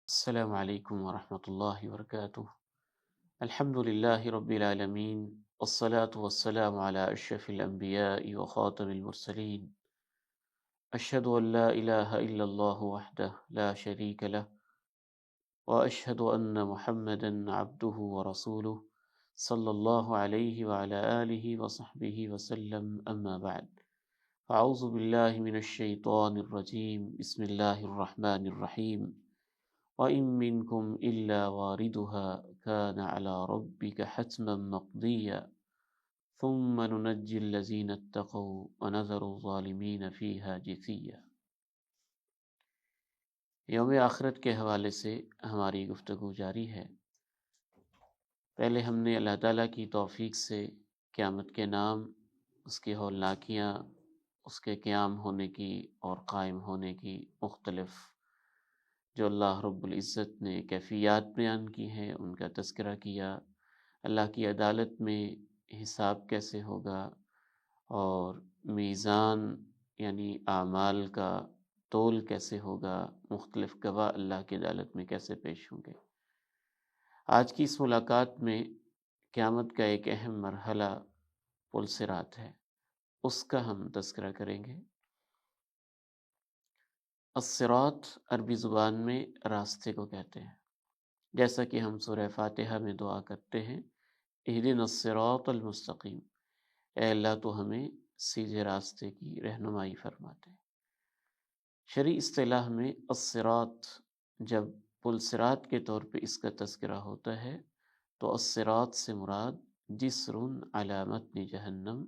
السلام علیکم ورحمۃ اللہ وبرکاتہ۔ الحمد للہ رب العالمین، والصلاة والسلام علی اشرف الانبیاء وخاتم المرسلین، اشہد ان لا الہ الا اللہ وحدہ لا شریک لہ، واشہد ان محمدا عبدہ ورسولہ صلی اللہ علیہ وعلی آلہ وصحبہ وسلم، اما بعد فاعوذ باللہ من الشیطان الرجیم، بسم اللہ الرحمن الرحیم۔ وَإِن مِّنكُمْ إِلَّا وَارِدُهَا كَانَ عَلَى رَبِّكَ حَتْمًا مَّقْضِيًّا ثُمَّ نُنَجِّي الَّذِينَ اتَّقَوْا وَنَذَرُ الظَّالِمِينَ فِيهَا جِثِيًّا۔ یوم آخرت کے حوالے سے ہماری گفتگو جاری ہے۔ پہلے ہم نے اللہ تعالیٰ کی توفیق سے قیامت کے نام، اس کی ہولناکیاں، اس کے قیام ہونے کی اور قائم ہونے کی مختلف جو اللہ رب العزت نے کیفیات بیان کی ہیں ان کا تذکرہ کیا۔ اللہ کی عدالت میں حساب کیسے ہوگا اور میزان یعنی اعمال کا تول کیسے ہوگا، مختلف گواہ اللہ کی عدالت میں کیسے پیش ہوں گے۔ آج کی اس ملاقات میں قیامت کا ایک اہم مرحلہ پل صراط ہے، اس کا ہم تذکرہ کریں گے۔ الصراط عربی زبان میں راستے کو کہتے ہیں، جیسا کہ ہم سورہ فاتحہ میں دعا کرتے ہیں، اہدنا الصراط المستقیم، اے اللہ تو ہمیں سیدھے راستے کی رہنمائی فرماتے ہیں۔ شرعی اصطلاح میں الصراط جب پل صراط کے طور پہ اس کا تذکرہ ہوتا ہے تو الصراط سے مراد جسر علی متن جہنم،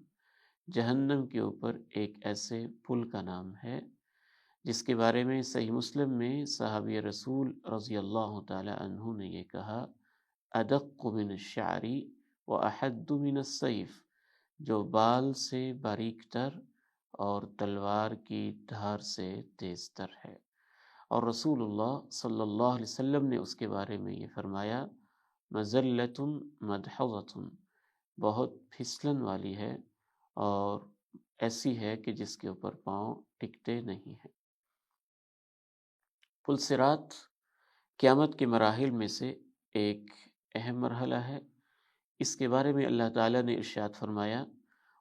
جہنم کے اوپر ایک ایسے پل کا نام ہے جس کے بارے میں صحیح مسلم میں صحابی رسول رضی اللہ تعالی عنہ نے یہ کہا، ادق من الشعر واحد من السیف، جو بال سے باریک تر اور تلوار کی دھار سے تیز تر ہے۔ اور رسول اللہ صلی اللہ علیہ وسلم نے اس کے بارے میں یہ فرمایا، مذلۃ مدحضۃ، بہت پھسلن والی ہے اور ایسی ہے کہ جس کے اوپر پاؤں ٹکتے نہیں ہیں۔ پل صراط قیامت کے مراحل میں سے ایک اہم مرحلہ ہے۔ اس کے بارے میں اللہ تعالیٰ نے ارشاد فرمایا،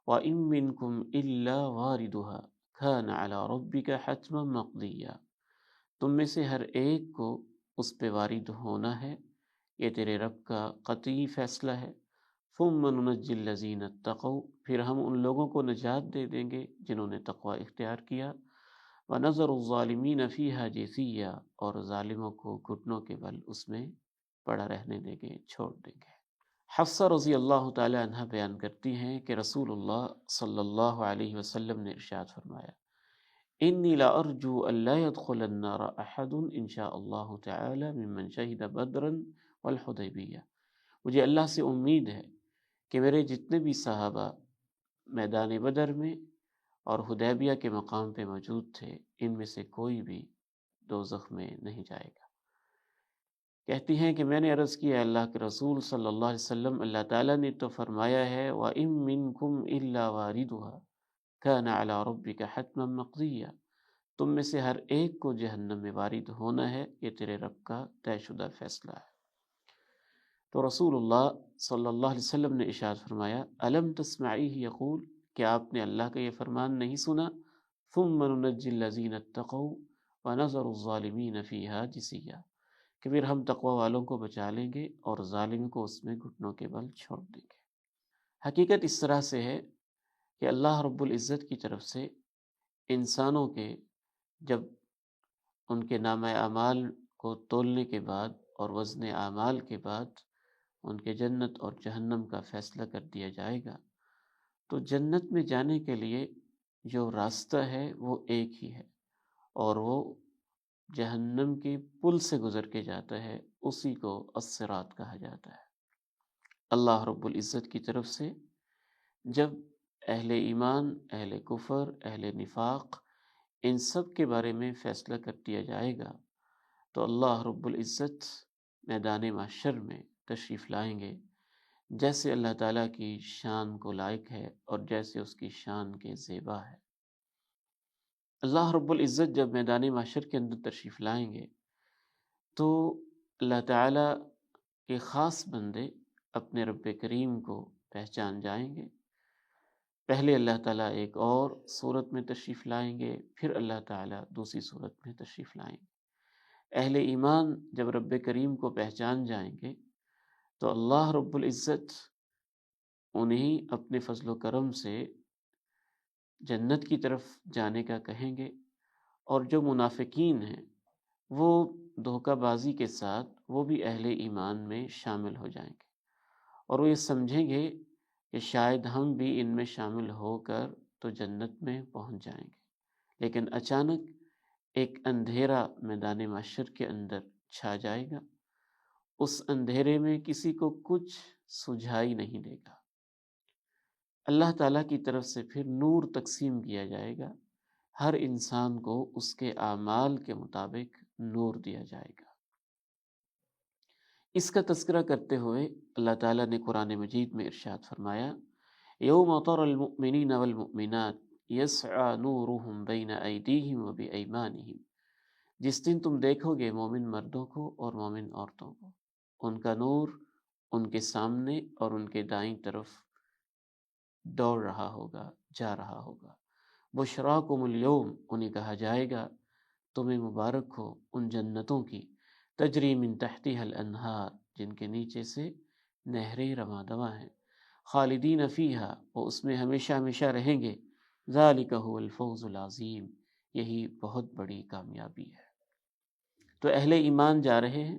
وَإِن مِّنكُمْ إِلَّا وَارِدُهَا كَانَ عَلَى رَبِّكَ حَتْمًا مَّقْضِيًّا، تم میں سے ہر ایک کو اس پہ وارد ہونا ہے، یہ تیرے رب کا قطعی فیصلہ ہے۔ ثُمَّ نُنَجِّي الَّذِينَ اتَّقَوْا، پھر ہم ان لوگوں کو نجات دے دیں گے جنہوں نے تقوی اختیار کیا۔ وَنَذَرُ الظَّالِمِينَ فِيهَا جِثِيًّا، اور ظالموں کو گھٹنوں کے بل اس میں پڑا رہنے دیں گے، چھوڑ دیں گے۔ حفصہ رضی اللہ تعالی عنہ بیان کرتی ہیں کہ رسول اللہ صلی اللہ علیہ وسلم نے ارشاد فرمایا، انی لارجو ان لا يدخل النار احد ان شاء اللہ تعالی ممن شہد بدرا والحدیبیہ، مجھے اللہ سے امید ہے کہ میرے جتنے بھی صحابہ میدان بدر میں اور حدیبیہ کے مقام پہ موجود تھے، ان میں سے کوئی بھی دوزخ میں نہیں جائے گا۔ کہتی ہیں کہ میں نے عرض کیا، اللہ کے رسول صلی اللہ علیہ وسلم، اللہ تعالیٰ نے تو فرمایا ہے وَإِن مِّنكُمْ إِلَّا وَارِدُهَا كَانَ عَلَى رَبِّكَ حَتْمًا مَّقْضِيًّا، تم میں سے ہر ایک کو جہنم میں وارد ہونا ہے، یہ تیرے رب کا طے شدہ فیصلہ ہے۔ تو رسول اللہ صلی اللہ علیہ وسلم نے ارشاد فرمایا، أَلَمْ تَسْمَعِيهِ يَقُولُ، کیا آپ نے اللہ کا یہ فرمان نہیں سنا، ثُمَّ نُنَجِّي الَّذِينَ اتَّقَوْا وَنَذَرُ الظَّالِمِينَ فِيهَا جِثِيًّا، کہ پھر ہم تقوی والوں کو بچا لیں گے اور ظالم کو اس میں گھٹنوں کے بل چھوڑ دیں گے۔ حقیقت اس طرح سے ہے کہ اللہ رب العزت کی طرف سے انسانوں کے جب ان کے نامہ اعمال کو تولنے کے بعد اور وزن اعمال کے بعد ان کے جنت اور جہنم کا فیصلہ کر دیا جائے گا، تو جنت میں جانے کے لیے جو راستہ ہے وہ ایک ہی ہے، اور وہ جہنم کے پل سے گزر کے جاتا ہے، اسی کو الصراط کہا جاتا ہے۔ اللہ رب العزت کی طرف سے جب اہل ایمان، اہل کفر، اہل نفاق، ان سب کے بارے میں فیصلہ کر دیا جائے گا تو اللہ رب العزت میدان محشر میں تشریف لائیں گے، جیسے اللہ تعالیٰ کی شان کو لائق ہے اور جیسے اس کی شان کے زیبا ہے۔ اللہ رب العزت جب میدان محشر کے اندر تشریف لائیں گے تو اللہ تعالیٰ کے خاص بندے اپنے رب کریم کو پہچان جائیں گے۔ پہلے اللہ تعالیٰ ایک اور صورت میں تشریف لائیں گے، پھر اللہ تعالیٰ دوسری صورت میں تشریف لائیں گے۔ اہل ایمان جب رب کریم کو پہچان جائیں گے تو اللہ رب العزت انہیں اپنے فضل و کرم سے جنت کی طرف جانے کا کہیں گے، اور جو منافقین ہیں وہ دھوکہ بازی کے ساتھ وہ بھی اہل ایمان میں شامل ہو جائیں گے، اور وہ یہ سمجھیں گے کہ شاید ہم بھی ان میں شامل ہو کر تو جنت میں پہنچ جائیں گے۔ لیکن اچانک ایک اندھیرا میدان محشر کے اندر چھا جائے گا، اس اندھیرے میں کسی کو کچھ سجھائی نہیں دے گا۔ اللہ تعالیٰ کی طرف سے پھر نور تقسیم کیا جائے گا، ہر انسان کو اس کے اعمال کے مطابق نور دیا جائے گا۔ اس کا تذکرہ کرتے ہوئے اللہ تعالیٰ نے قرآن مجید میں ارشاد فرمایا، یوم تری المؤمنین والمؤمنات یسعی نورہم بین ایدیہم وبایمانہم، جس دن تم دیکھو گے مومن مردوں کو اور مومن عورتوں کو، ان کا نور ان کے سامنے اور ان کے دائیں طرف دوڑ رہا ہوگا، جا رہا ہوگا۔ بشراکم اليوم، انہیں کہا جائے گا تمہیں مبارک ہو ان جنتوں کی، تجری من تحتها الانہار، جن کے نیچے سے نہریں رواں دواں ہیں، خالدین فیہا، وہ اس میں ہمیشہ ہمیشہ رہیں گے، ذالک هو الفوز العظیم، یہی بہت بڑی کامیابی ہے۔ تو اہل ایمان جا رہے ہیں،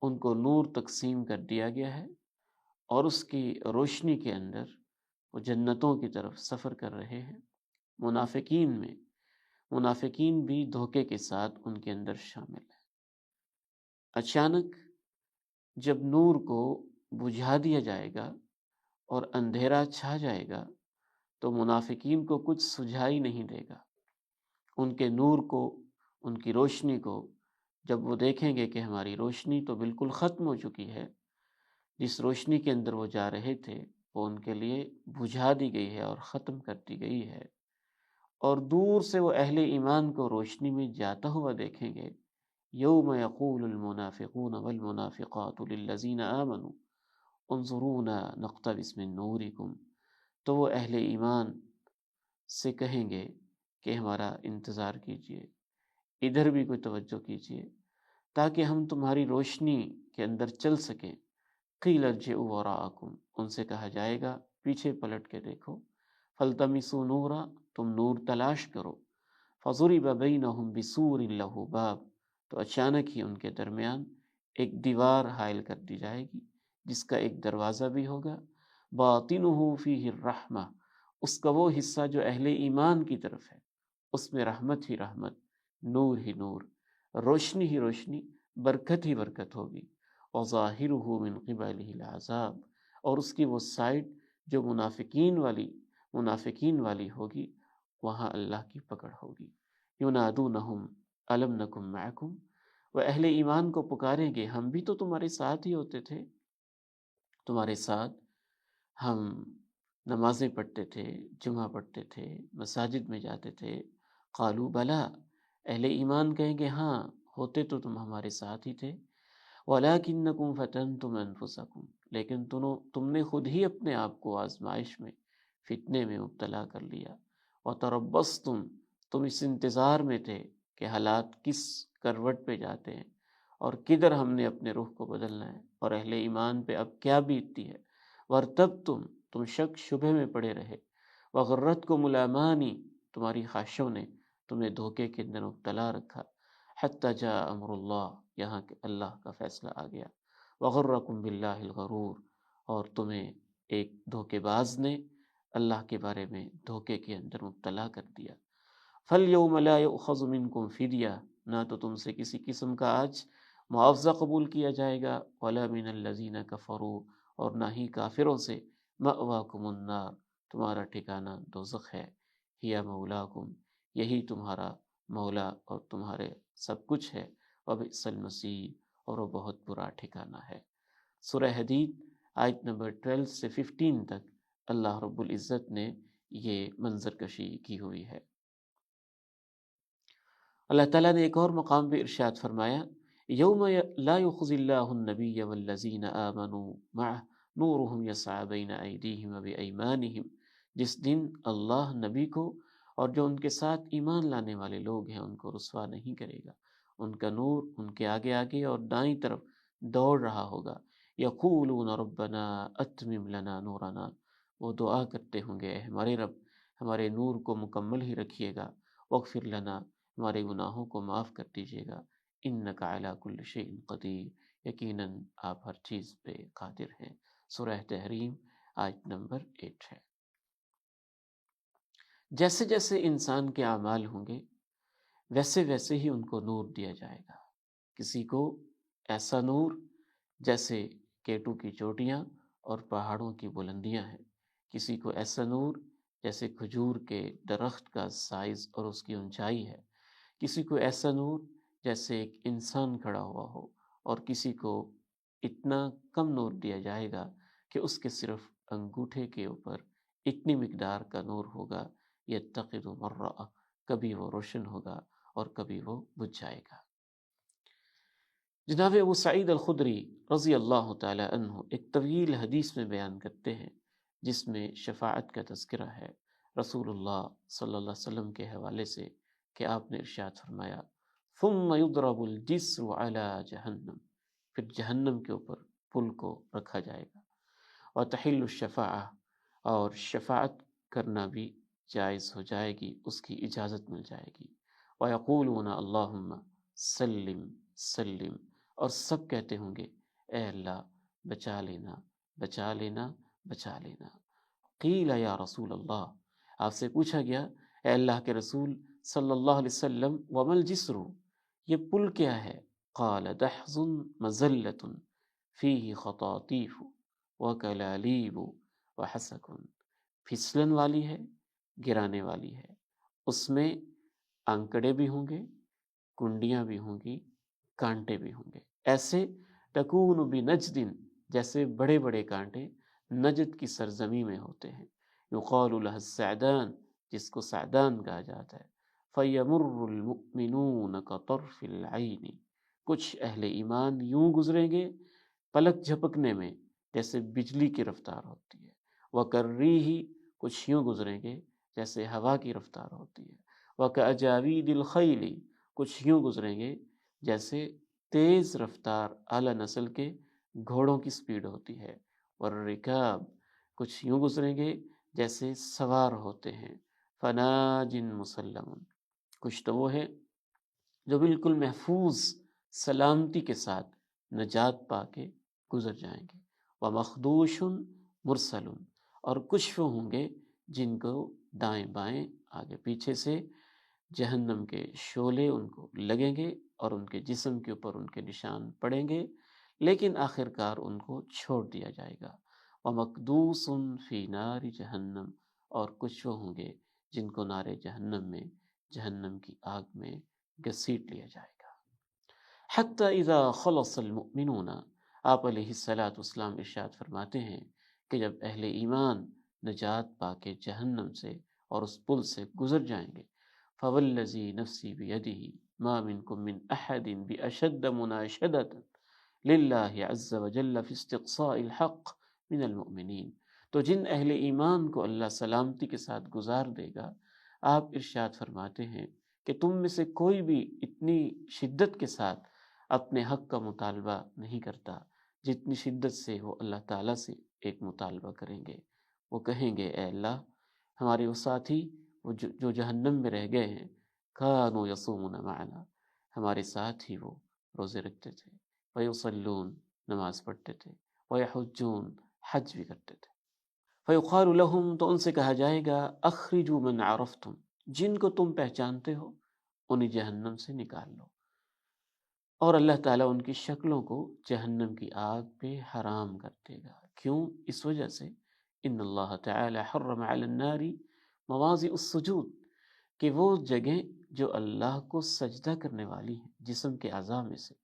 ان کو نور تقسیم کر دیا گیا ہے، اور اس کی روشنی کے اندر وہ جنتوں کی طرف سفر کر رہے ہیں۔ منافقین بھی دھوکے کے ساتھ ان کے اندر شامل ہیں۔ اچانک جب نور کو بجھا دیا جائے گا اور اندھیرا چھا جائے گا تو منافقین کو کچھ سجھائی نہیں دے گا۔ ان کے نور کو، ان کی روشنی کو جب وہ دیکھیں گے کہ ہماری روشنی تو بالکل ختم ہو چکی ہے، جس روشنی کے اندر وہ جا رہے تھے وہ ان کے لیے بجھا دی گئی ہے اور ختم کر دی گئی ہے، اور دور سے وہ اہل ایمان کو روشنی میں جاتا ہوا دیکھیں گے، یوم یقول المنافقون والمنافقات للذین آمنوا انظرونا نقتبس من نورکم، تو وہ اہل ایمان سے کہیں گے کہ ہمارا انتظار کیجئے، ادھر بھی کوئی توجہ کیجئے تاکہ ہم تمہاری روشنی کے اندر چل سکیں۔ قیل ارجعوا وراءکم، ان سے کہا جائے گا پیچھے پلٹ کے دیکھو، فالتمسوا نورا، تم نور تلاش کرو، فضرب بینہم بسور لہ باب، تو اچانک ہی ان کے درمیان ایک دیوار حائل کر دی جائے گی جس کا ایک دروازہ بھی ہوگا، باطنہ فیہ الرحمہ، اس کا وہ حصہ جو اہل ایمان کی طرف ہے، اس میں رحمت ہی رحمت، نور ہی نور، روشنی ہی روشنی، برکت ہی برکت ہوگی، وظاہرہ من قبلہ العذاب، اور اس کی وہ سائڈ جو منافقین والی ہوگی، وہاں اللہ کی پکڑ ہوگی۔ ینادونہم الم نکم معکم، وہ اہل ایمان کو پکاریں گے ہم بھی تو تمہارے ساتھ ہی ہوتے تھے، تمہارے ساتھ ہم نمازیں پڑھتے تھے، جمعہ پڑھتے تھے، مساجد میں جاتے تھے۔ قالوا بلا، اہل ایمان کہیں گے ہاں ہوتے تو تم ہمارے ساتھ ہی تھے، وَلَكِنَّكُمْ فَتَنْتُمْ أَنفُسَكُمْ، لیکن تم نے خود ہی اپنے آپ کو آزمائش میں، فتنے میں مبتلا کر لیا، وَتَرَبَّصْتُمْ، تم اس انتظار میں تھے کہ حالات کس کروٹ پہ جاتے ہیں اور کدھر ہم نے اپنے رخ کو بدلنا ہے اور اہل ایمان پہ اب کیا بیتتی ہے، وَارْتَبْتُمْ، تم شک شبہ میں پڑے رہے، وَغَرَّتْكُمُ الْأَمَانِي، تمہاری خواہشوں نے تمہیں دھوکے کے اندر مبتلا رکھا، حتی جاء امر اللہ، یہاں کہ اللہ کا فیصلہ آ گیا، وغرکم باللہ الغرور، اور تمہیں ایک دھوکے باز نے اللہ کے بارے میں دھوکے کے اندر مبتلا کر دیا۔ فَالْيَوْمَ لَا يُؤْخَذُ مِنْكُمْ فِدْيَةٌ، نہ تو تم سے کسی قسم کا آج معاوضہ قبول کیا جائے گا، وَلَا مِنَ الَّذِينَ كَفَرُوا، اور نہ ہی کافروں سے، مَأْوَاكُمُ النَّارُ، تمہارا ٹھکانہ دوزخ ہے، ہِیَ مَوْلَاكُمْ، یہی تمہارا مولا اور تمہارے سب کچھ ہے، وَبِئْسَ الْمَصِیرُ، اور وہ بہت برا ٹھکانہ ہے۔ سورہ حدید آیت نمبر 12 سے 15 تک اللہ رب العزت نے یہ منظر کشی کی ہوئی ہے۔ اللہ تعالیٰ نے ایک اور مقام پہ ارشاد فرمایا، یوم لا یخزی اللہ النبی والذین آمنوا معہ نورہم یسعی بین ایدیہم وبایمانہم، جس دن اللہ نبی کو اور جو ان کے ساتھ ایمان لانے والے لوگ ہیں ان کو رسوا نہیں کرے گا، ان کا نور ان کے آگے آگے اور دائیں طرف دوڑ رہا ہوگا۔ یقولون ربنا اتمم لنا نورنا، وہ دعا کرتے ہوں گے اے ہمارے رب ہمارے نور کو مکمل ہی رکھیے گا، واغفر لنا، ہمارے گناہوں کو معاف کر دیجیے گا، انک علی کل شیء قدیر، یقیناً آپ ہر چیز پہ قادر ہیں۔ سورہ تحریم آیت نمبر 8 ہے۔ جیسے جیسے انسان کے اعمال ہوں گے ویسے ویسے ہی ان کو نور دیا جائے گا۔ کسی کو ایسا نور جیسے کیٹو کی چوٹیاں اور پہاڑوں کی بلندیاں ہیں، کسی کو ایسا نور جیسے کھجور کے درخت کا سائز اور اس کی اونچائی ہے، کسی کو ایسا نور جیسے ایک انسان کھڑا ہوا ہو، اور کسی کو اتنا کم نور دیا جائے گا کہ اس کے صرف انگوٹھے کے اوپر اتنی مقدار کا نور ہوگا، یتقد مرہ، کبھی وہ روشن ہوگا اور کبھی وہ بجھ جائے گا۔ جناب ابو سعید الخدری رضی اللہ تعالی عنہ ایک طویل حدیث میں بیان کرتے ہیں جس میں شفاعت کا تذکرہ ہے رسول اللہ صلی اللہ علیہ وسلم کے حوالے سے، کہ آپ نے ارشاد فرمایا ثم يضرب الجسر على جہنم، پھر جہنم کے اوپر پل کو رکھا جائے گا، وتحل الشفاعہ، اور شفاعت کرنا بھی جائز ہو جائے گی، اس کی اجازت مل جائے گی، وَيَقُولُونَ اللَّهُمَّ سلم سلم، اور سب کہتے ہوں گے اے اللہ بچا لینا بچا لینا بچا لینا۔ قیل یا رسول اللہ، آپ سے پوچھا گیا اے اللہ کے رسول صلی اللہ علیہ وسلم وما الجسر، یہ پل کیا ہے؟ قال دحض مزلۃ فیہ خطاطیف وکلالیب وحسک، پھسلن والی ہے، گرانے والی ہے، اس میں آنکڑے بھی ہوں گے، کنڈیاں بھی ہوں گی، کانٹے بھی ہوں گے، ایسے تکون بنجد، جیسے بڑے بڑے کانٹے نجد کی سرزمین میں ہوتے ہیں، یقال لها السعدان، جس کو سعدان کہا جاتا ہے، فیمر المؤمنون کطرف العین، کچھ اہل ایمان یوں گزریں گے پلک جھپکنے میں جیسے بجلی کی رفتار ہوتی ہے، وکرریہ، کچھ یوں گزریں گے جیسے ہوا کی رفتار ہوتی ہے، وکأجاوید الخیل، کچھ یوں گزریں گے جیسے تیز رفتار اعلیٰ نسل کے گھوڑوں کی سپیڈ ہوتی ہے، والرکاب، کچھ یوں گزریں گے جیسے سوار ہوتے ہیں، فناج مسلم، کچھ تو وہ ہیں جو بالکل محفوظ سلامتی کے ساتھ نجات پا کے گزر جائیں گے، ومخدوش مرسل، اور کچھ وہ ہوں گے جن کو دائیں بائیں آگے پیچھے سے جہنم کے شعلے ان کو لگیں گے اور ان کے جسم کے اوپر ان کے نشان پڑیں گے، لیکن آخر کار ان کو چھوڑ دیا جائے گا، ومقدوس فی نار جہنم، اور کچھ وہ ہوں گے جن کو نار جہنم میں، جہنم کی آگ میں گھسیٹ لیا جائے گا۔ حتی اذا خلص المؤمنون، آپ علیہ السلام ارشاد فرماتے ہیں کہ جب اہل ایمان نجات پا کے جہنم سے اور اس پل سے گزر جائیں گے، فوالذی نفسی بیدہ ما منکم من احد باشد مناشدۃ للہ عز وجل فی استقصاء الحق من المؤمنین، تو جن اہل ایمان کو اللہ سلامتی کے ساتھ گزار دے گا، آپ ارشاد فرماتے ہیں کہ تم میں سے کوئی بھی اتنی شدت کے ساتھ اپنے حق کا مطالبہ نہیں کرتا جتنی شدت سے وہ اللہ تعالیٰ سے ایک مطالبہ کریں گے۔ وہ کہیں گے اے اللہ ہمارے وہ ساتھی وہ جو جہنم میں رہ گئے ہیں، کانوا یصومون معنا، ہمارے ساتھ ہی وہ روزے رکھتے تھے، ویصلون، نماز پڑھتے تھے، ویحجون، حج بھی کرتے تھے، فیقال لہم، تو ان سے کہا جائے گا اخرجوا من عرفتم، جن کو تم پہچانتے ہو انہیں جہنم سے نکال لو، اور اللہ تعالیٰ ان کی شکلوں کو جہنم کی آگ پہ حرام کر دے گا۔ کیوں؟ اس وجہ سے ان اللہ تعالی حرم علی النار مواضع السجود، کہ وہ جگہیں جو اللہ کو سجدہ کرنے والی ہیں جسم کے اعضاء میں سے،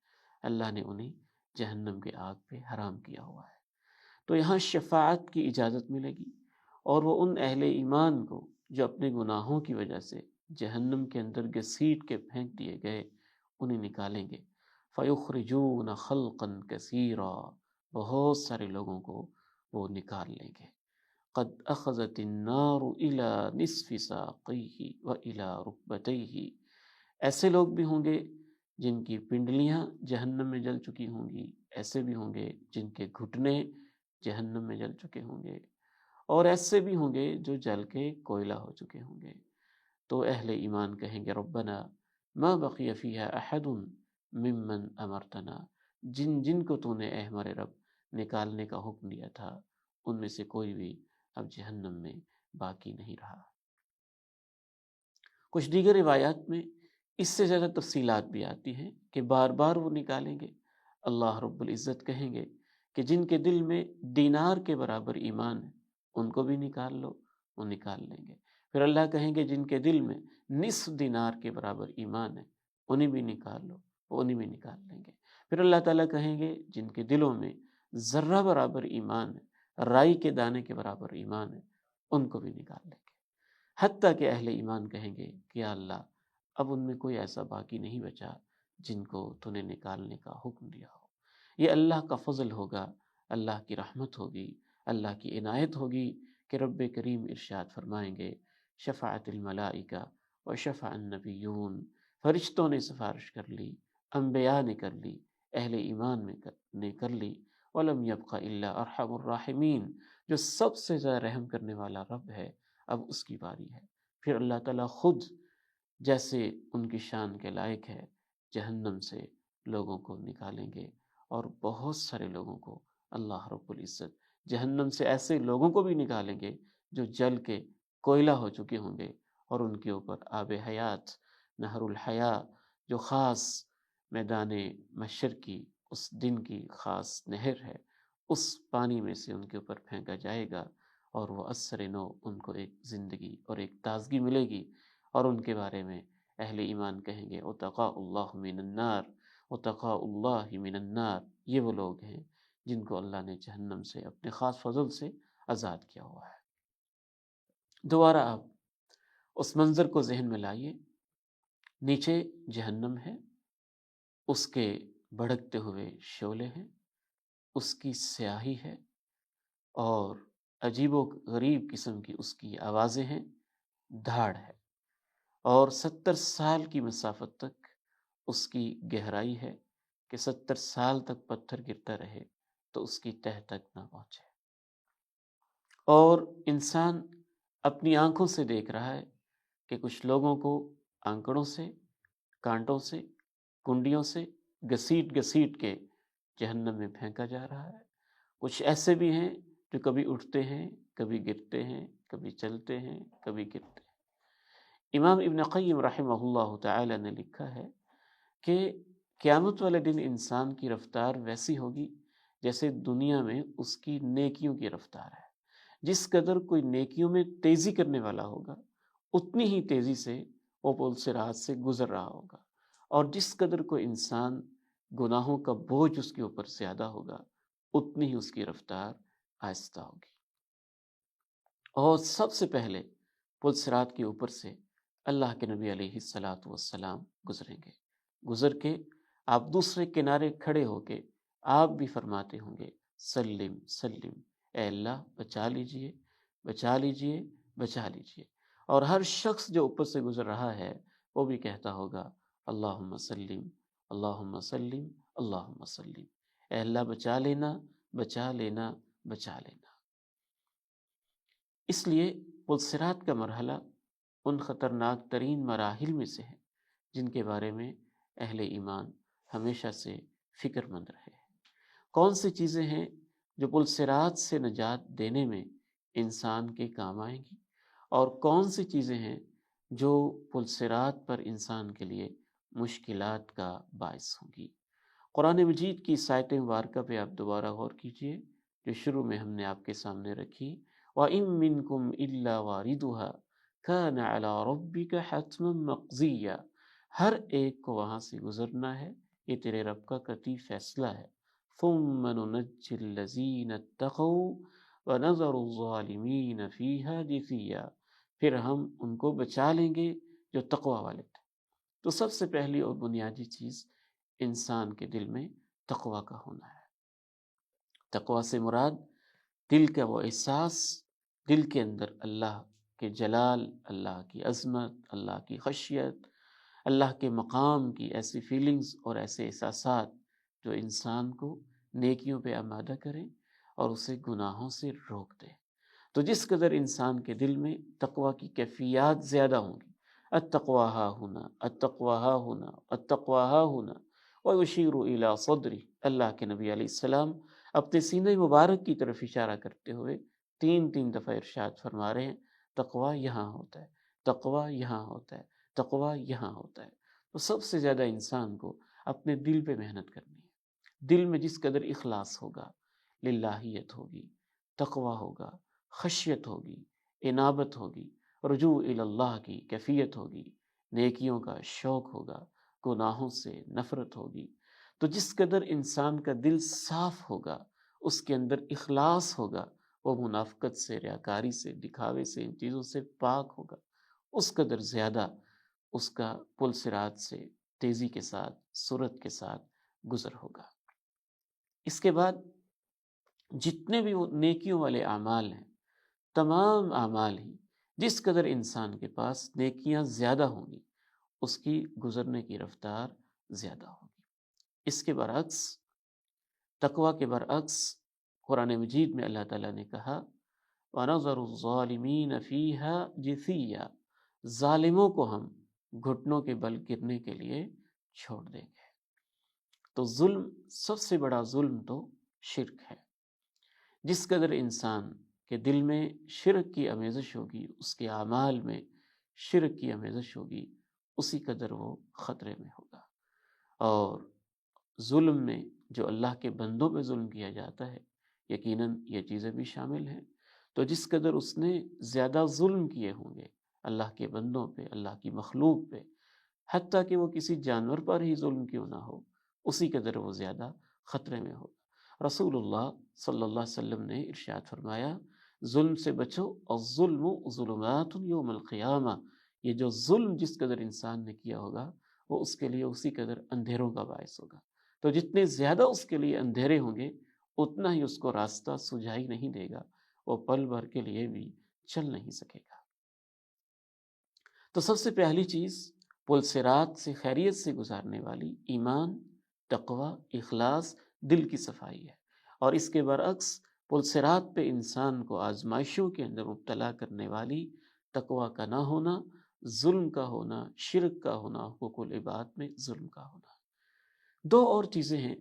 اللہ نے انہیں جہنم کے آگ پہ حرام کیا ہوا ہے۔ تو یہاں شفاعت کی اجازت ملے گی، اور وہ ان اہل ایمان کو جو اپنے گناہوں کی وجہ سے جہنم کے اندر گھسیٹ کے پھینک دیے گئے انہیں نکالیں گے، فَيُخْرِجُونَ خَلْقًا كَثِيرًا، بہت سارے لوگوں کو وہ نکال لیں گے۔ قد اخذت النار الى نصف ساقیہ والى رکبتیہ، ایسے لوگ بھی ہوں گے جن کی پنڈلیاں جہنم میں جل چکی ہوں گی، ایسے بھی ہوں گے جن کے گھٹنے جہنم میں جل چکے ہوں گے، اور ایسے بھی ہوں گے جو جل کے کوئلہ ہو چکے ہوں گے۔ تو اہل ایمان کہیں گے ربنا ما بقی فیہا احد ممن امرتنا، جن جن کو تو نے اے ہمارے رب نکالنے کا حکم دیا تھا ان میں سے کوئی بھی اب جہنم میں باقی نہیں رہا۔ کچھ دیگر روایات میں اس سے زیادہ تفصیلات بھی آتی ہیں کہ بار بار وہ نکالیں گے۔ اللہ رب العزت کہیں گے کہ جن کے دل میں دینار کے برابر ایمان ہے ان کو بھی نکال لو، وہ نکال لیں گے۔ پھر اللہ کہیں گے جن کے دل میں نصف دینار کے برابر ایمان ہے انہیں بھی نکال لو، وہ انہیں بھی نکال لیں گے۔ پھر اللہ تعالیٰ کہیں گے جن کے دلوں میں ذرہ برابر ایمان ہے، رائی کے دانے کے برابر ایمان ہے، ان کو بھی نکال لیں گے۔ حتیٰ کہ اہل ایمان کہیں گے کہ یا اللہ اب ان میں کوئی ایسا باقی نہیں بچا جن کو تو نے نکالنے کا حکم دیا ہو۔ یہ اللہ کا فضل ہوگا، اللہ کی رحمت ہوگی، اللہ کی عنایت ہوگی کہ رب کریم ارشاد فرمائیں گے شفاعت الملائکہ و شفع النبیون، فرشتوں نے سفارش کر لی، انبیاء نے کر لی، اہل ایمان نے کر لی، ولم یبق الا ارحم الراحمین، جو سب سے زیادہ رحم کرنے والا رب ہے اب اس کی باری ہے۔ پھر اللہ تعالیٰ خود جیسے ان کی شان کے لائق ہے جہنم سے لوگوں کو نکالیں گے، اور بہت سارے لوگوں کو اللہ رب العزت جہنم سے ایسے لوگوں کو بھی نکالیں گے جو جل کے کوئلہ ہو چکے ہوں گے، اور ان کے اوپر آب حیات نہر الحیاء جو خاص میدان محشر کی اس دن کی خاص نہر ہے، اس پانی میں سے ان کے اوپر پھینکا جائے گا، اور وہ اثر نو ان کو ایک زندگی اور ایک تازگی ملے گی۔ اور ان کے بارے میں اہل ایمان کہیں گے اتقاء اللہ من النار، اتقاء اللہ من النار، یہ وہ لوگ ہیں جن کو اللہ نے جہنم سے اپنے خاص فضل سے آزاد کیا ہوا ہے۔ دوبارہ آپ اس منظر کو ذہن میں لائیے، نیچے جہنم ہے، اس کے بھڑکتے ہوئے شعلے ہیں، اس کی سیاہی ہے، اور عجیب و غریب قسم کی اس کی آوازیں ہیں، دھاڑ ہے، اور 70 سال کی مسافت تک اس کی گہرائی ہے کہ 70 سال تک پتھر گرتا رہے تو اس کی تہ تک نہ پہنچے۔ اور انسان اپنی آنکھوں سے دیکھ رہا ہے کہ کچھ لوگوں کو آنکڑوں سے، کانٹوں سے، کنڈیوں سے گھسیٹ گھسیٹ کے جہنم میں پھینکا جا رہا ہے۔ کچھ ایسے بھی ہیں جو کبھی اٹھتے ہیں، کبھی گرتے ہیں، کبھی چلتے ہیں، کبھی گرتے ہیں۔ امام ابن قیم رحمہ اللہ تعالی نے لکھا ہے کہ قیامت والے دن انسان کی رفتار ویسی ہوگی جیسے دنیا میں اس کی نیکیوں کی رفتار ہے۔ جس قدر کوئی نیکیوں میں تیزی کرنے والا ہوگا اتنی ہی تیزی سے وہ پل صراط سے گزر رہا ہوگا، اور جس قدر کوئی انسان گناہوں کا بوجھ اس کے اوپر زیادہ ہوگا اتنی ہی اس کی رفتار آہستہ ہوگی۔ اور سب سے پہلے پل صراط کے اوپر سے اللہ کے نبی علیہ الصلاۃ والسلام گزریں گے۔ گزر کے آپ دوسرے کنارے کھڑے ہو کے آپ بھی فرماتے ہوں گے سلم سلم، اے اللہ بچا لیجئے، بچا لیجئے، بچا لیجئے۔ اور ہر شخص جو اوپر سے گزر رہا ہے وہ بھی کہتا ہوگا اللہم سلم، اللہم سلم، اللہم سلم، اے اللہ بچا لینا، بچا لینا، بچا لینا۔ اس لیے پل صراط کا مرحلہ ان خطرناک ترین مراحل میں سے ہے جن کے بارے میں اہل ایمان ہمیشہ سے فکر مند رہے ہیں۔ کون سی چیزیں ہیں جو پل صراط سے نجات دینے میں انسان کے کام آئیں گی، اور کون سی چیزیں ہیں جو پل صراط پر انسان کے لیے مشکلات کا باعث ہوں گی۔ قرآن مجید کی آیت مبارکہ پہ آپ دوبارہ غور کیجئے جو شروع میں ہم نے آپ کے سامنے رکھی، وَإِن مِّنكُمْ إِلَّا وَارِدُهَا كَانَ عَلَىٰ رَبِّكَ حَتْمًا مَّقْضِيًّا، ہر ایک کو وہاں سے گزرنا ہے، یہ تیرے رب کا قطعی فیصلہ ہے۔ ثُمَّ نُنَجِّي الَّذِينَ اتَّقَوْا وَنَذَرُ الظَّالِمِينَ فِيهَا جِثِيًّا، پھر ہم ان کو بچا لیں گے جو تقوی والے تھے۔ تو سب سے پہلی اور بنیادی چیز انسان کے دل میں تقوی کا ہونا ہے۔ تقوی سے مراد دل کا وہ احساس، دل کے اندر اللہ کے جلال، اللہ کی عظمت، اللہ کی خشیت، اللہ کے مقام کی ایسی فیلنگز اور ایسے احساسات جو انسان کو نیکیوں پہ آمادہ کریں اور اسے گناہوں سے روک دیں۔ تو جس قدر انسان کے دل میں تقوی کی کیفیات زیادہ ہوں گی، التقوی ہا ہونا، التقوی ہا ہونا، التقوی ہا ہونا، وَيُشِيرُ إِلَىٰ صَدْرِ، اللہ کے نبی علیہ السلام اپنے سینہ مبارک کی طرف اشارہ کرتے ہوئے تین دفعہ ارشاد فرما رہے ہیں، تقوی یہاں ہوتا ہے، تقوی یہاں ہوتا ہے، تقوی یہاں ہوتا ہے۔ تو سب سے زیادہ انسان کو اپنے دل پہ محنت کرنی ہے۔ دل میں جس قدر اخلاص ہوگا، للہیت ہوگی، تقوی ہوگا، خشیت ہوگی، انابت ہوگی، رجوع اللہ کی کیفیت ہوگی، نیکیوں کا شوق ہوگا، گناہوں سے نفرت ہوگی، تو جس قدر انسان کا دل صاف ہوگا، اس کے اندر اخلاص ہوگا، وہ منافقت سے، ریاکاری سے، دکھاوے سے، ان چیزوں سے پاک ہوگا، اس قدر زیادہ اس کا پل صراط سے تیزی کے ساتھ، سرعت کے ساتھ گزر ہوگا۔ اس کے بعد جتنے بھی وہ نیکیوں والے اعمال ہیں، تمام اعمال ہی جس قدر انسان کے پاس نیکیاں زیادہ ہوں گی، اس کی گزرنے کی رفتار زیادہ ہوگی۔ اس کے برعکس، تقوی کے برعکس، قرآن مجید میں اللہ تعالیٰ نے کہا وَنَظَرُ الظَّالِمِينَ فِيهَا جِثِيًّا، ظالموں کو ہم گھٹنوں کے بل گرنے کے لیے چھوڑ دیں گے۔ تو ظلم، سب سے بڑا ظلم تو شرک ہے۔ جس قدر انسان کے دل میں شرک کی آمیزش ہوگی، اس کے اعمال میں شرک کی آمیزش ہوگی، اسی قدر وہ خطرے میں ہوگا۔ اور ظلم میں جو اللہ کے بندوں پہ ظلم کیا جاتا ہے، یقیناً یہ چیزیں بھی شامل ہیں۔ تو جس قدر اس نے زیادہ ظلم کیے ہوں گے اللہ کے بندوں پہ، اللہ کی مخلوق پہ، حتیٰ کہ وہ کسی جانور پر ہی ظلم کیوں نہ ہو، اسی قدر وہ زیادہ خطرے میں ہوگا۔ رسول اللہ صلی اللہ علیہ وسلم نے ارشاد فرمایا، ظلم سے بچو، الظلم ظلمات یوم القیامہ، یہ جو ظلم جس قدر انسان نے کیا ہوگا، وہ اس کے لیے اسی قدر اندھیروں کا باعث ہوگا۔ تو جتنے زیادہ اس کے لیے اندھیرے ہوں گے، اتنا ہی اس کو راستہ سجھائی نہیں دے گا، وہ پل بھر کے لیے بھی چل نہیں سکے گا۔ تو سب سے پہلی چیز پل صراط سے خیریت سے گزارنے والی ایمان، تقوی، اخلاص، دل کی صفائی ہے۔ اور اس کے برعکس پل صراط پہ انسان کو آزمائشوں کے اندر مبتلا کرنے والی تقوی کا نہ ہونا، ظلم کا ہونا، شرک کا ہونا، حقوق العباد میں ظلم کا ہونا۔ دو اور چیزیں ہیں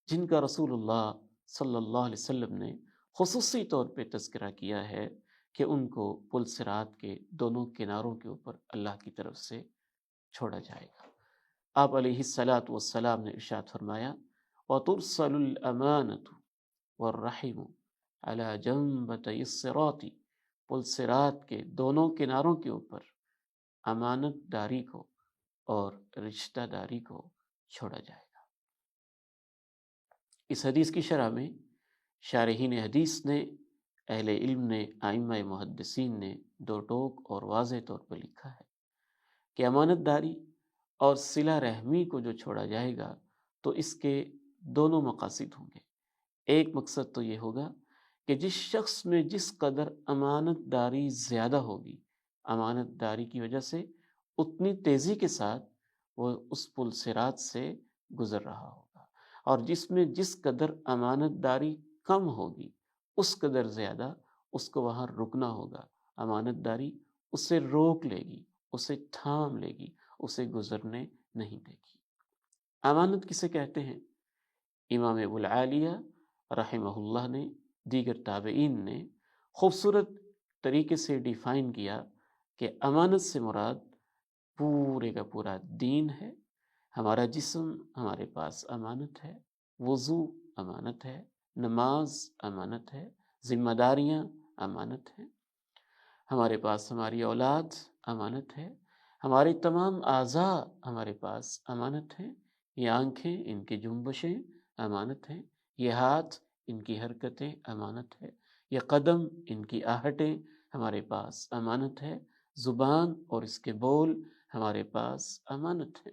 جن کا رسول اللہ صلی اللہ علیہ وسلم نے خصوصی طور پہ تذکرہ کیا ہے کہ ان کو پل صراط کے دونوں کناروں کے اوپر اللہ کی طرف سے چھوڑا جائے گا۔ آپ علیہ الصلاۃ والسلام نے ارشاد فرمایا وَتُرْسَلُ الْأَمَانَةُ وَالرَّحِمُ عَلَى جَنبَتَيِ الصِّرَاطِ، پل صراط کے دونوں کناروں کے اوپر امانت داری کو اور رشتہ داری کو چھوڑا جائے گا۔ اس حدیث کی شرح میں شارحین حدیث نے، اہل علم نے، ائمہ محدثین نے دو ٹوک اور واضح طور پر لکھا ہے کہ امانت داری اور صلہ رحمی کو جو چھوڑا جائے گا تو اس کے دونوں مقاصد ہوں گے۔ ایک مقصد تو یہ ہوگا کہ جس شخص میں جس قدر امانت داری زیادہ ہوگی، امانت داری کی وجہ سے اتنی تیزی کے ساتھ وہ اس پل صراط سے گزر رہا ہوگا، اور جس میں جس قدر امانت داری کم ہوگی، اس قدر زیادہ اس کو وہاں رکنا ہوگا۔ امانت داری اسے روک لے گی، اسے تھام لے گی، اسے گزرنے نہیں دے گی۔ امانت کسے کہتے ہیں؟ امام ابو العالیہ رحمہ اللہ نے، دیگر تابعین نے خوبصورت طریقے سے ڈیفائن کیا کہ امانت سے مراد پورے کا پورا دین ہے۔ ہمارا جسم ہمارے پاس امانت ہے، وضو امانت ہے، نماز امانت ہے، ذمہ داریاں امانت ہیں، ہمارے پاس ہماری اولاد امانت ہے، ہمارے تمام اعضاء ہمارے پاس امانت ہیں، یہ آنکھیں، ان کی جنبشیں امانت ہیں، یہ ہاتھ، ان کی حرکتیں امانت ہے، یہ قدم، ان کی آہٹیں ہمارے پاس امانت ہے، زبان اور اس کے بول ہمارے پاس امانت ہے۔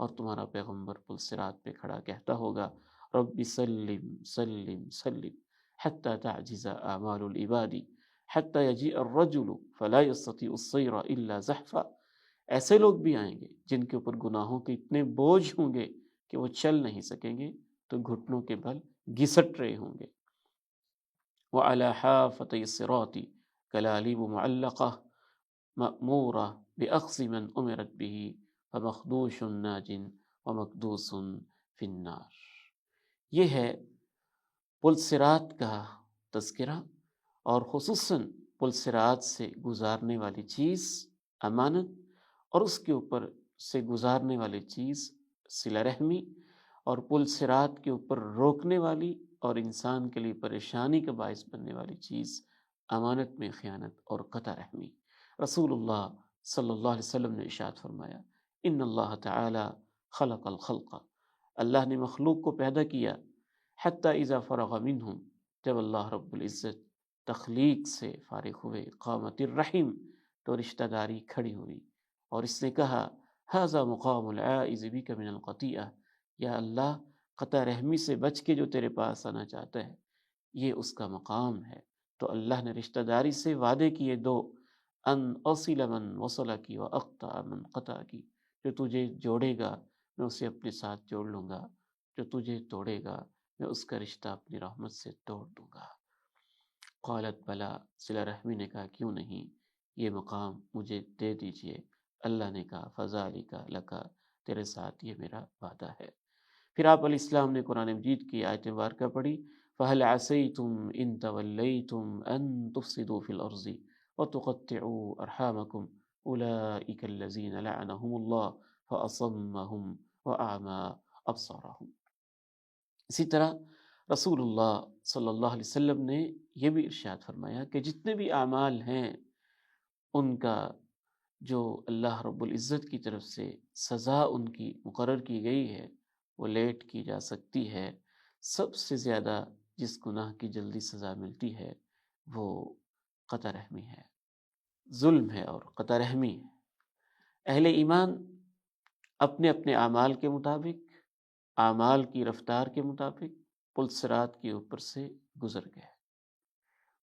اور تمہارا پیغمبر پل صراط پہ کھڑا کہتا ہوگا رب سلم سلم سلم حتی تعجز اعمال العباد حتی یجیء الرجل فلا يستطيع السیر الا زحفا۔ ایسے لوگ بھی آئیں گے جن کے اوپر گناہوں کے اتنے بوجھ ہوں گے کہ وہ چل نہیں سکیں گے تو گھٹنوں کے بل گھسٹ رہے ہوں گے۔ وعلى حافة الصراط كلاليب معلقة مأمورة بأخذ من أمرت به فمخدوش ناج ومقدوس في النار۔ یہ ہے پل صراط کا تذکرہ، اور خصوصاً پل صراط سے گزارنے والی چیز امانت، اور اس کے اوپر سے گزارنے والی چیز صلہ رحمی، اور پل صراط کے اوپر روکنے والی اور انسان کے لیے پریشانی کا باعث بننے والی چیز امانت میں خیانت اور قطع رحمی۔ رسول اللہ صلی اللہ علیہ وسلم نے ارشاد فرمایا ان اللہ تعالی خلق الخلق، اللہ نے مخلوق کو پیدا کیا، حتی اذا فرغ منہم، جب اللہ رب العزت تخلیق سے فارغ ہوئے، قامت الرحم، تو رشتہ داری کھڑی ہوئی، اور اس نے کہا ھذا مقام العائذ بک من القطیعہ، یا اللہ قطع رحمی سے بچ کے جو تیرے پاس آنا چاہتا ہے یہ اس کا مقام ہے۔ تو اللہ نے رشتہ داری سے وعدے کیے دو، ان اصل من وصل کی و اقطع من قطع کی، جو تجھے جوڑے گا میں اسے اپنے ساتھ جوڑ لوں گا، جو تجھے توڑے گا میں اس کا رشتہ اپنی رحمت سے توڑ دوں گا۔ قالت بلا، صلہ رحمی نے کہا کیوں نہیں، یہ مقام مجھے دے دیجئے۔ اللہ نے کہا فذالک لک، تیرے ساتھ یہ میرا وعدہ ہے۔ پھر آپ علیہ السلام نے قرآن مجید کی آیت مبارکہ پڑھی فَهَلْ عَسَيْتُمْ إِن تَوَلَّيْتُمْ أَن تُفْسِدُوا فِي الْأَرْضِ وَتُقَطِّعُوا أَرْحَامَكُمْ أُولَئِكَ الَّذِينَ لَعَنَهُمُ اللَّهُ فَأَصَمَّهُمْ وَأَعْمَى أَبْصَارَهُمْ۔ اسی طرح رسول اللہ صلی اللہ علیہ وسلم نے یہ بھی ارشاد فرمایا کہ جتنے بھی اعمال ہیں ان کا جو اللہ رب العزت کی طرف سے سزا ان کی مقرر کی گئی ہے وہ لیٹ کی جا سکتی ہے، سب سے زیادہ جس گناہ کی جلدی سزا ملتی ہے وہ قطع رحمی ہے، ظلم ہے اور قطع رحمی ہے۔ اہل ایمان اپنے اپنے اعمال کے مطابق، اعمال کی رفتار کے مطابق پل صراط کے اوپر سے گزر گئے۔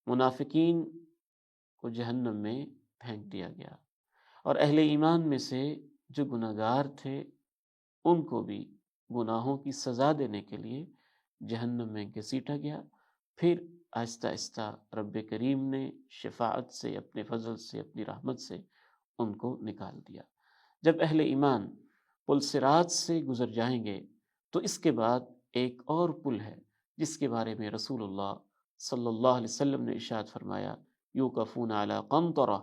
منافقین کو جہنم میں پھینک دیا گیا، اور اہل ایمان میں سے جو گناہگار تھے ان کو بھی گناہوں کی سزا دینے کے لیے جہنم میں گھسیٹا گیا۔ پھر آہستہ آہستہ رب کریم نے شفاعت سے، اپنے فضل سے، اپنی رحمت سے ان کو نکال دیا۔ جب اہل ایمان پل صراط سے گزر جائیں گے تو اس کے بعد ایک اور پل ہے جس کے بارے میں رسول اللہ صلی اللہ علیہ وسلم نے ارشاد فرمایا یوقفون علی قنطرہ،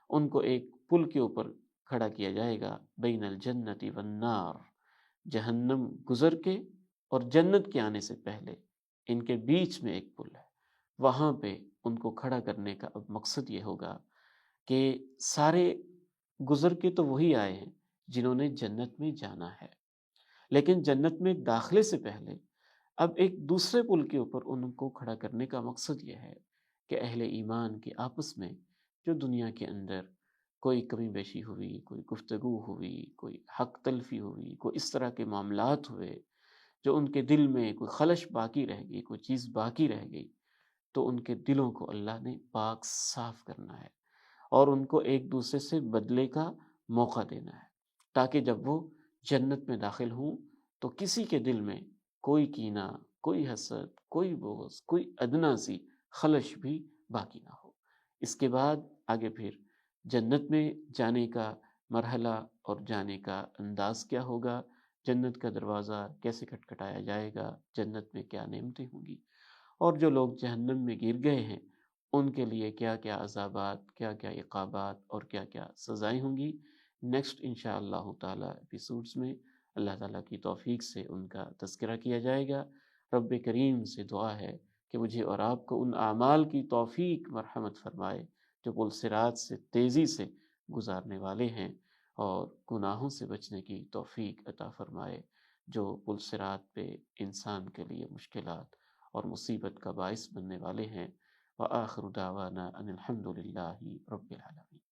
ان کو ایک پل کے اوپر کھڑا کیا جائے گا، بین الجنت والنار، جہنم گزر کے اور جنت کے آنے سے پہلے ان کے بیچ میں ایک پل ہے، وہاں پہ ان کو کھڑا کرنے کا اب مقصد یہ ہوگا کہ سارے گزر کے تو وہی آئے ہیں جنہوں نے جنت میں جانا ہے، لیکن جنت میں داخلے سے پہلے اب ایک دوسرے پل کے اوپر ان کو کھڑا کرنے کا مقصد یہ ہے کہ اہل ایمان کے آپس میں جو دنیا کے اندر کوئی کمی بیشی ہوئی، کوئی گفتگو ہوئی، کوئی حق تلفی ہوئی، کوئی اس طرح کے معاملات ہوئے جو ان کے دل میں کوئی خلش باقی رہ گئی، کوئی چیز باقی رہ گئی، تو ان کے دلوں کو اللہ نے پاک صاف کرنا ہے اور ان کو ایک دوسرے سے بدلے کا موقع دینا ہے، تاکہ جب وہ جنت میں داخل ہوں تو کسی کے دل میں کوئی کینہ، کوئی حسد، کوئی بغض، کوئی ادنا سی خلش بھی باقی نہ ہو۔ اس کے بعد آگے پھر جنت میں جانے کا مرحلہ اور جانے کا انداز کیا ہوگا، جنت کا دروازہ کیسے کھٹکھٹایا جائے گا، جنت میں کیا نعمتیں ہوں گی، اور جو لوگ جہنم میں گر گئے ہیں ان کے لیے کیا کیا عذابات، کیا کیا عقابات اور کیا کیا سزائیں ہوں گی۔ نیکسٹ انشاءاللہ تعالی ایپیسوڈز میں اللہ تعالیٰ کی توفیق سے ان کا تذکرہ کیا جائے گا۔ رب کریم سے دعا ہے کہ مجھے اور آپ کو ان اعمال کی توفیق مرحمت فرمائے جو پل صراط سے تیزی سے گزارنے والے ہیں، اور گناہوں سے بچنے کی توفیق عطا فرمائے جو پل صراط پہ انسان کے لیے مشکلات اور مصیبت کا باعث بننے والے ہیں۔ وآخر دعوانا ان الحمد للہ رب العالمین۔